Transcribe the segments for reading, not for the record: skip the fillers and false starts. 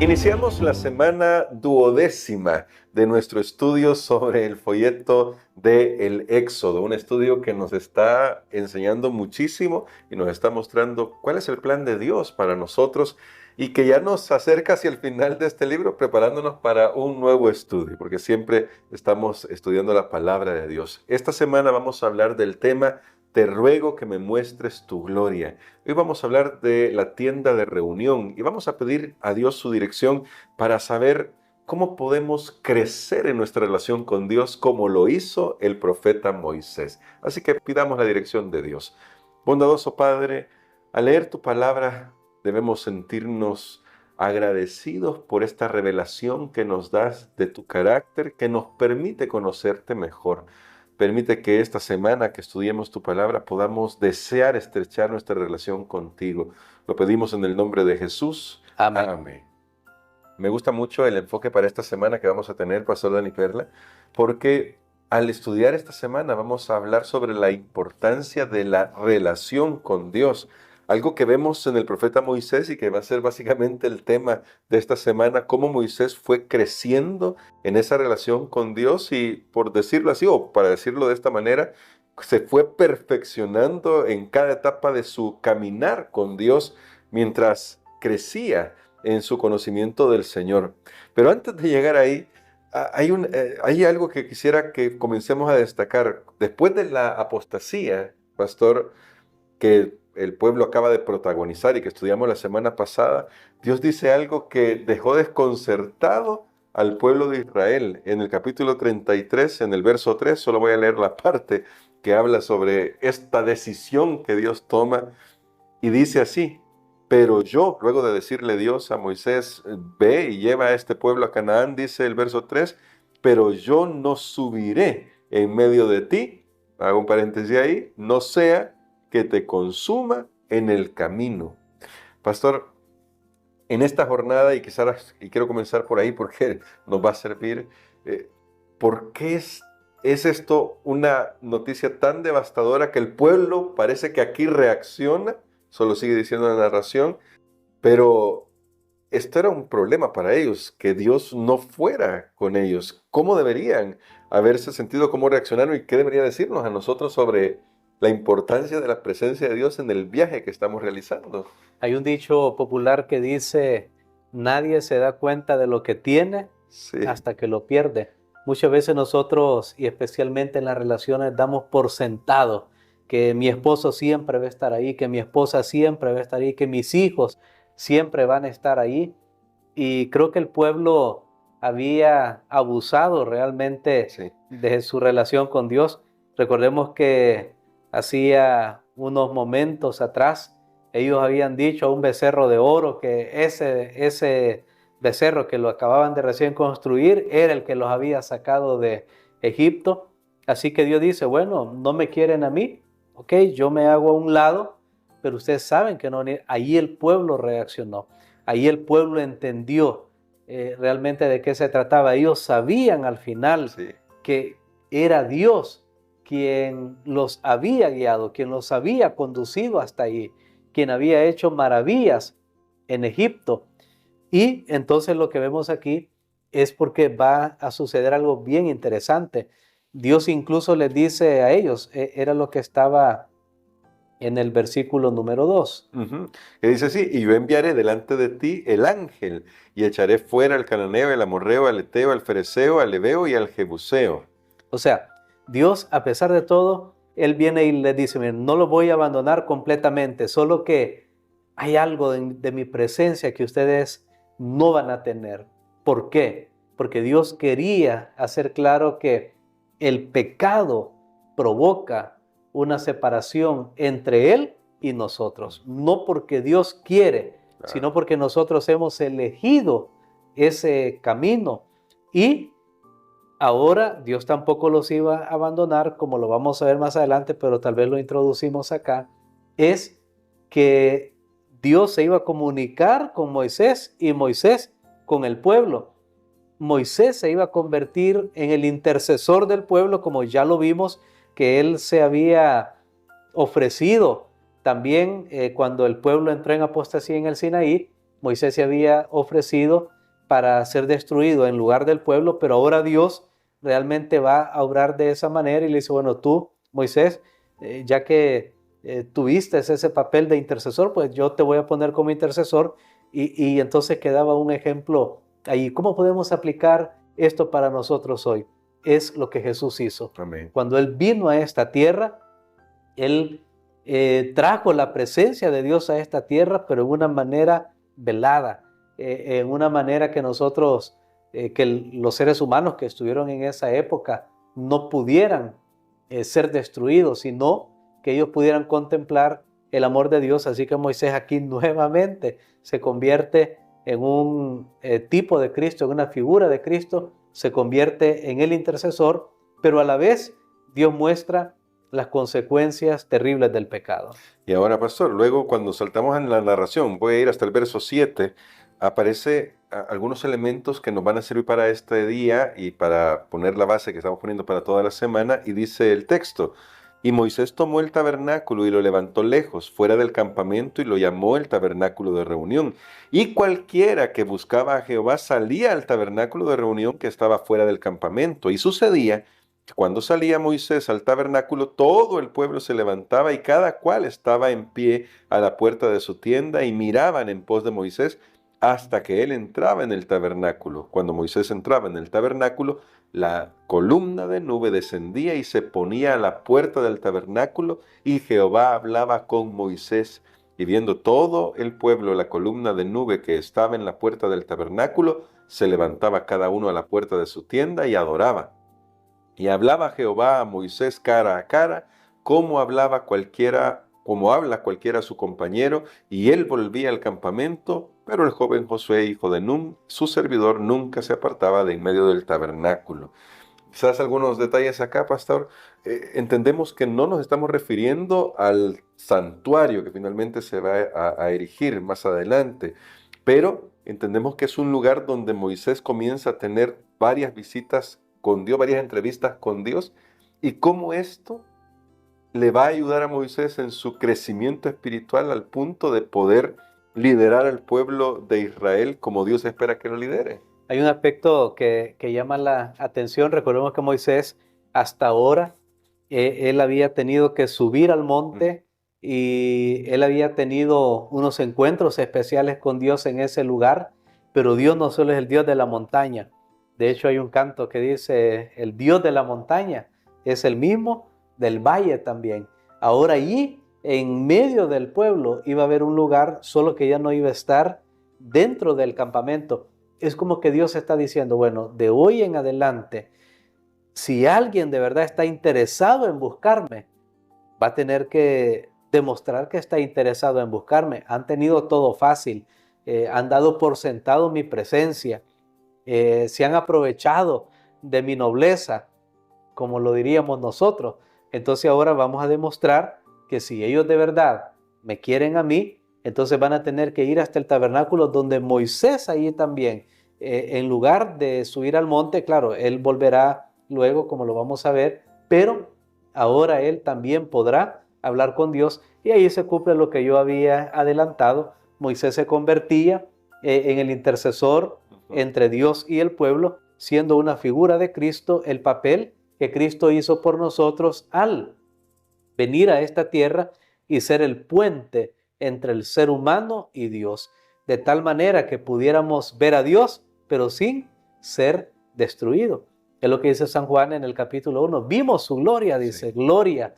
Iniciamos la semana 12ª de nuestro estudio sobre el folleto del Éxodo, un estudio que nos está enseñando muchísimo y nos está mostrando cuál es el plan de Dios para nosotros y que ya nos acerca hacia el final de este libro preparándonos para un nuevo estudio, porque siempre estamos estudiando la palabra de Dios. Esta semana vamos a hablar del tema Te ruego que me muestres tu gloria. Hoy vamos a hablar de la tienda de reunión y vamos a pedir a Dios su dirección para saber cómo podemos crecer en nuestra relación con Dios como lo hizo el profeta Moisés. Así que pidamos la dirección de Dios. Bondadoso Padre, al leer tu palabra debemos sentirnos agradecidos por esta revelación que nos das de tu carácter, que nos permite conocerte mejor. Permite que esta semana que estudiemos tu palabra podamos desear estrechar nuestra relación contigo. Lo pedimos en el nombre de Jesús. Amén. Amén. Me gusta mucho el enfoque para esta semana que vamos a tener, Pastor Dani Perla, porque al estudiar esta semana vamos a hablar sobre la importancia de la relación con Dios. Algo que vemos en el profeta Moisés y que va a ser básicamente el tema de esta semana, cómo Moisés fue creciendo en esa relación con Dios y, por decirlo así, o para decirlo de esta manera, se fue perfeccionando en cada etapa de su caminar con Dios mientras crecía en su conocimiento del Señor. Pero antes de llegar ahí, hay algo que quisiera que comencemos a destacar. Después de la apostasía, pastor, que el pueblo acaba de protagonizar y que estudiamos la semana pasada, Dios dice algo que dejó desconcertado al pueblo de Israel. En el capítulo 33, en el verso 3, solo voy a leer la parte que habla sobre esta decisión que Dios toma y dice así: pero yo, luego de decirle Dios a Moisés, ve y lleva a este pueblo a Canaán, dice el verso 3, pero yo no subiré en medio de ti, hago un paréntesis ahí, no sea que te consuma en el camino. Pastor, en esta jornada, y quiero comenzar por ahí porque nos va a servir, ¿por qué es esto una noticia tan devastadora que el pueblo parece que aquí reacciona? Solo sigue diciendo la narración, pero esto era un problema para ellos, que Dios no fuera con ellos. ¿Cómo deberían haberse sentido, cómo reaccionaron y qué debería decirnos a nosotros sobre la importancia de la presencia de Dios en el viaje que estamos realizando? Hay un dicho popular que dice, nadie se da cuenta de lo que tiene hasta que lo pierde. Muchas veces nosotros, y especialmente en las relaciones, damos por sentado que mi esposo siempre va a estar ahí, que mi esposa siempre va a estar ahí, que mis hijos siempre van a estar ahí. Y creo que el pueblo había abusado realmente de su relación con Dios. Recordemos que hacía unos momentos atrás, ellos habían dicho a un becerro de oro que ese becerro que lo acababan de recién construir era el que los había sacado de Egipto. Así que Dios dice, bueno, no me quieren a mí, ok, yo me hago a un lado, pero ustedes saben que no. Ahí el pueblo reaccionó, ahí el pueblo entendió realmente de qué se trataba. Ellos sabían al final que era Dios quien los había guiado, quien los había conducido hasta ahí, quien había hecho maravillas en Egipto. Y entonces lo que vemos aquí es porque va a suceder algo bien interesante. Dios incluso les dice a ellos, era lo que estaba en el versículo número 2. Que dice así, y yo enviaré delante de ti el ángel, y echaré fuera al cananeo, al amorreo, al eteo, al fereceo, al heveo y al jebuseo. O sea, Dios, a pesar de todo, Él viene y le dice, miren, no lo voy a abandonar completamente, solo que hay algo de mi presencia que ustedes no van a tener. ¿Por qué? Porque Dios quería hacer claro que el pecado provoca una separación entre Él y nosotros. No porque Dios quiere, sino porque nosotros hemos elegido ese camino. Y ahora Dios tampoco los iba a abandonar, como lo vamos a ver más adelante, pero tal vez lo introducimos acá. Es que Dios se iba a comunicar con Moisés y Moisés con el pueblo. Moisés se iba a convertir en el intercesor del pueblo, como ya lo vimos, que él se había ofrecido También cuando el pueblo entró en apostasía en el Sinaí, Moisés se había ofrecido para ser destruido en lugar del pueblo, pero ahora Dios realmente va a obrar de esa manera y le dice, bueno, tú, Moisés, ya que tuviste ese papel de intercesor, pues yo te voy a poner como intercesor y entonces quedaba un ejemplo ahí. ¿Cómo podemos aplicar esto para nosotros hoy? Es lo que Jesús hizo. Amén. Cuando Él vino a esta tierra, Él trajo la presencia de Dios a esta tierra, pero en una manera velada, en una manera que nosotros, que los seres humanos que estuvieron en esa época no pudieran ser destruidos, sino que ellos pudieran contemplar el amor de Dios. Así que Moisés aquí nuevamente se convierte en un tipo de Cristo, en una figura de Cristo, se convierte en el intercesor, pero a la vez Dios muestra las consecuencias terribles del pecado. Y ahora, pastor, luego cuando saltamos en la narración, voy a ir hasta el verso 7, aparece algunos elementos que nos van a servir para este día y para poner la base que estamos poniendo para toda la semana, y dice el texto: y Moisés tomó el tabernáculo y lo levantó lejos, fuera del campamento, y lo llamó el tabernáculo de reunión. Y cualquiera que buscaba a Jehová salía al tabernáculo de reunión que estaba fuera del campamento. Y sucedía que cuando salía Moisés al tabernáculo, todo el pueblo se levantaba y cada cual estaba en pie a la puerta de su tienda y miraban en pos de Moisés hasta que él entraba en el tabernáculo. Cuando Moisés entraba en el tabernáculo, la columna de nube descendía y se ponía a la puerta del tabernáculo, y Jehová hablaba con Moisés. Y viendo todo el pueblo la columna de nube que estaba en la puerta del tabernáculo, se levantaba cada uno a la puerta de su tienda y adoraba. Y hablaba Jehová a Moisés cara a cara, como habla cualquiera a su compañero, y él volvía al campamento, pero el joven Josué, hijo de Nun, su servidor, nunca se apartaba de en medio del tabernáculo. Quizás algunos detalles acá, pastor. Entendemos que no nos estamos refiriendo al santuario que finalmente se va a erigir más adelante, pero entendemos que es un lugar donde Moisés comienza a tener varias visitas con Dios, varias entrevistas con Dios, y cómo esto le va a ayudar a Moisés en su crecimiento espiritual al punto de poder liderar al pueblo de Israel como Dios espera que lo lidere. Hay un aspecto que llama la atención. Recordemos que Moisés hasta ahora, él había tenido que subir al monte y él había tenido unos encuentros especiales con Dios en ese lugar, pero Dios no solo es el Dios de la montaña. De hecho, hay un canto que dice, el Dios de la montaña es el mismo del valle también. Ahora allí, en medio del pueblo, iba a haber un lugar, solo que ya no iba a estar dentro del campamento. Es como que Dios está diciendo, bueno, de hoy en adelante, si alguien de verdad está interesado en buscarme, va a tener que demostrar que está interesado en buscarme. Han tenido todo fácil, han dado por sentado mi presencia, se han aprovechado de mi nobleza, como lo diríamos nosotros. Entonces ahora vamos a demostrar que si ellos de verdad me quieren a mí, entonces van a tener que ir hasta el tabernáculo donde Moisés ahí también, en lugar de subir al monte, claro, él volverá luego, como lo vamos a ver, pero ahora él también podrá hablar con Dios, y ahí se cumple lo que yo había adelantado. Moisés se convertía en el intercesor entre Dios y el pueblo, siendo una figura de Cristo, el papel que Cristo hizo por nosotros al venir a esta tierra y ser el puente entre el ser humano y Dios, de tal manera que pudiéramos ver a Dios, pero sin ser destruido. Es lo que dice San Juan en el capítulo 1. Vimos su gloria, dice, sí. Gloria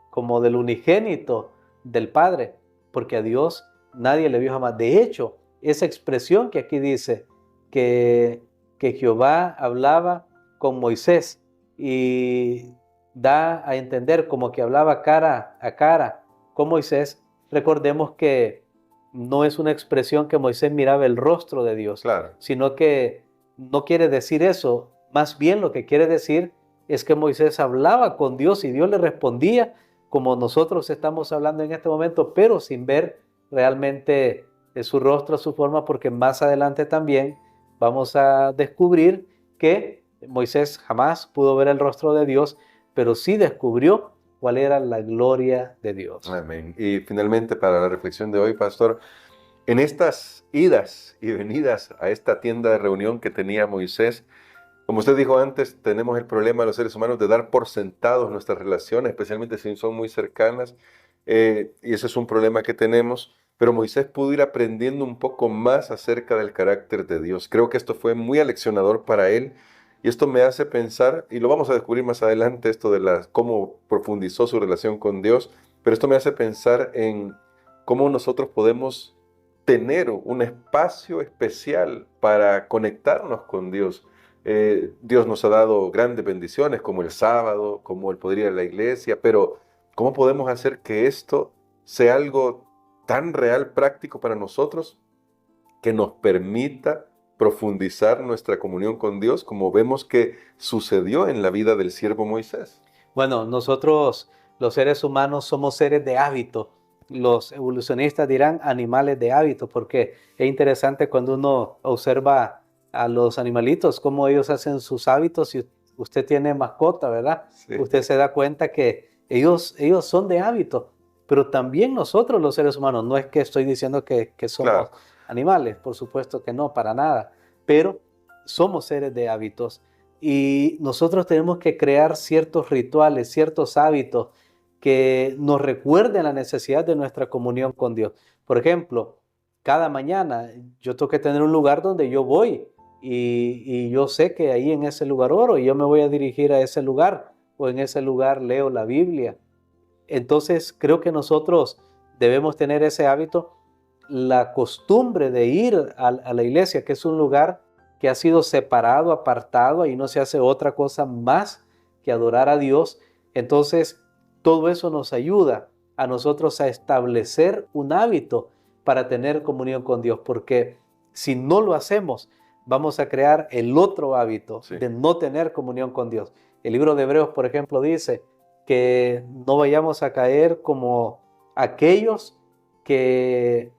como del unigénito del Padre, porque a Dios nadie le vio jamás. De hecho, esa expresión que aquí dice, que Jehová hablaba con Moisés y da a entender como que hablaba cara a cara con Moisés, recordemos que no es una expresión que Moisés miraba el rostro de Dios, claro, sino que no quiere decir eso. Más bien lo que quiere decir es que Moisés hablaba con Dios y Dios le respondía como nosotros estamos hablando en este momento, pero sin ver realmente su rostro, su forma, porque más adelante también vamos a descubrir que Moisés jamás pudo ver el rostro de Dios, pero sí descubrió cuál era la gloria de Dios. Amén. Y finalmente, para la reflexión de hoy, pastor, en estas idas y venidas a esta tienda de reunión que tenía Moisés, como usted dijo antes, tenemos el problema los seres humanos de dar por sentados nuestras relaciones, especialmente si son muy cercanas, y ese es un problema que tenemos, pero Moisés pudo ir aprendiendo un poco más acerca del carácter de Dios. Creo que esto fue muy aleccionador para él, y esto me hace pensar, y lo vamos a descubrir más adelante, esto de cómo profundizó su relación con Dios, pero esto me hace pensar en cómo nosotros podemos tener un espacio especial para conectarnos con Dios. Dios nos ha dado grandes bendiciones como el sábado, como el poder ir a la iglesia, pero ¿cómo podemos hacer que esto sea algo tan real, práctico para nosotros, que nos permita profundizar nuestra comunión con Dios, como vemos que sucedió en la vida del siervo Moisés? Bueno, nosotros los seres humanos somos seres de hábito. Los evolucionistas dirán animales de hábito, porque es interesante cuando uno observa a los animalitos, cómo ellos hacen sus hábitos. Si usted tiene mascota, ¿verdad? Sí. Usted se da cuenta que ellos son de hábito, pero también nosotros los seres humanos, no es que estoy diciendo que somos Claro. animales, por supuesto que no, para nada, pero somos seres de hábitos. Y nosotros tenemos que crear ciertos rituales, ciertos hábitos que nos recuerden la necesidad de nuestra comunión con Dios. Por ejemplo, cada mañana yo tengo que tener un lugar donde yo voy y yo sé que ahí en ese lugar oro y yo me voy a dirigir a ese lugar o en ese lugar leo la Biblia. Entonces creo que nosotros debemos tener ese hábito, la costumbre de ir a la iglesia, que es un lugar que ha sido separado, apartado, y no se hace otra cosa más que adorar a Dios. Entonces, todo eso nos ayuda a nosotros a establecer un hábito para tener comunión con Dios, porque si no lo hacemos, vamos a crear el otro hábito de no tener comunión con Dios. El libro de Hebreos, por ejemplo, dice que no vayamos a caer como aquellos que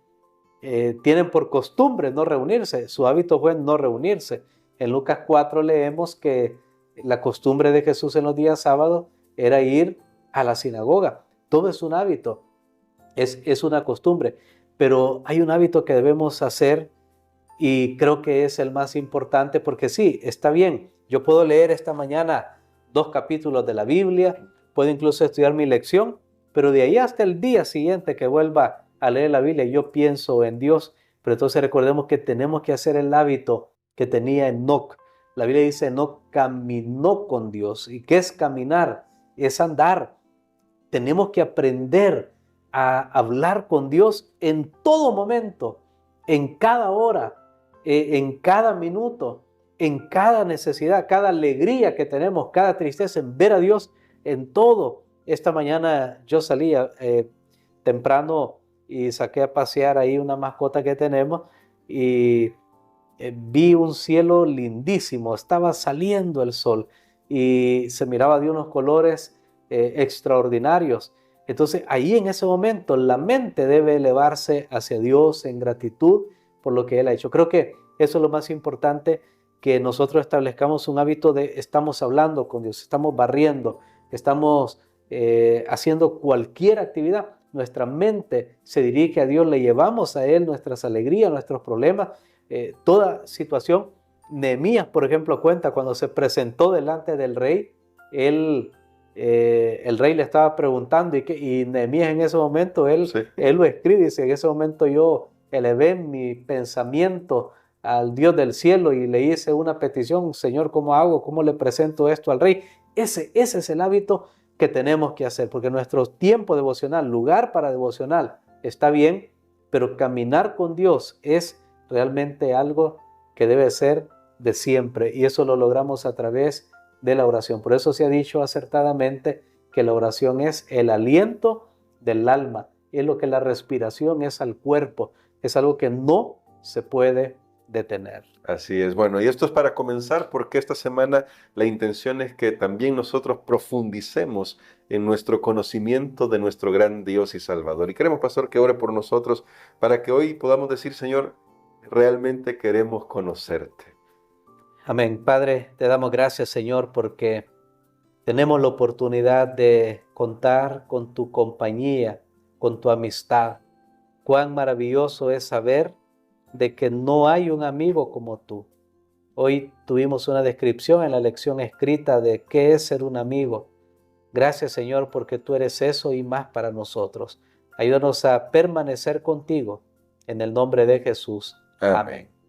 tienen por costumbre no reunirse. Su hábito fue no reunirse. En Lucas 4 leemos que la costumbre de Jesús en los días sábados era ir a la sinagoga. Todo es un hábito, es una costumbre, pero hay un hábito que debemos hacer y creo que es el más importante, porque sí, está bien, yo puedo leer esta mañana 2 capítulos de la Biblia, puedo incluso estudiar mi lección, pero de ahí hasta el día siguiente que vuelva a leer la Biblia, yo pienso en Dios. Pero entonces recordemos que tenemos que hacer el hábito que tenía Enoc. La Biblia dice, Enoc caminó con Dios. ¿Y qué es caminar? Es andar. Tenemos que aprender a hablar con Dios en todo momento, en cada hora, en cada minuto, en cada necesidad, cada alegría que tenemos, cada tristeza, en ver a Dios en todo. Esta mañana yo salía temprano y saqué a pasear ahí una mascota que tenemos y vi un cielo lindísimo, estaba saliendo el sol y se miraba de unos colores extraordinarios. Entonces ahí en ese momento la mente debe elevarse hacia Dios en gratitud por lo que Él ha hecho. Creo que eso es lo más importante, que nosotros establezcamos un hábito de estamos hablando con Dios, estamos barriendo, estamos haciendo cualquier actividad. Nuestra mente se dirige a Dios, le llevamos a Él nuestras alegrías, nuestros problemas, toda situación. Nehemías, por ejemplo, cuenta cuando se presentó delante del rey, el rey le estaba preguntando y Nehemías en ese momento, él lo escribe, dice, en ese momento yo elevé mi pensamiento al Dios del cielo y le hice una petición, Señor, ¿cómo hago? ¿Cómo le presento esto al rey? Ese es el hábito que tenemos que hacer, porque nuestro tiempo devocional, lugar para devocional, está bien, pero caminar con Dios es realmente algo que debe ser de siempre, y eso lo logramos a través de la oración. Por eso se ha dicho acertadamente que la oración es el aliento del alma, es lo que la respiración es al cuerpo, es algo que no se puede detener. Así es. Bueno, y esto es para comenzar, porque esta semana la intención es que también nosotros profundicemos en nuestro conocimiento de nuestro gran Dios y Salvador. Y queremos, pastor, que ore por nosotros para que hoy podamos decir, Señor, realmente queremos conocerte. Amén. Padre, te damos gracias, Señor, porque Tenemos la oportunidad de contar con tu compañía, con tu amistad. Cuán maravilloso es saber de que no hay un amigo como tú. Hoy tuvimos una descripción en la lección escrita de qué es ser un amigo. Gracias, Señor, porque tú eres eso y más para nosotros. Ayúdanos a permanecer contigo. En el nombre de Jesús. Amén.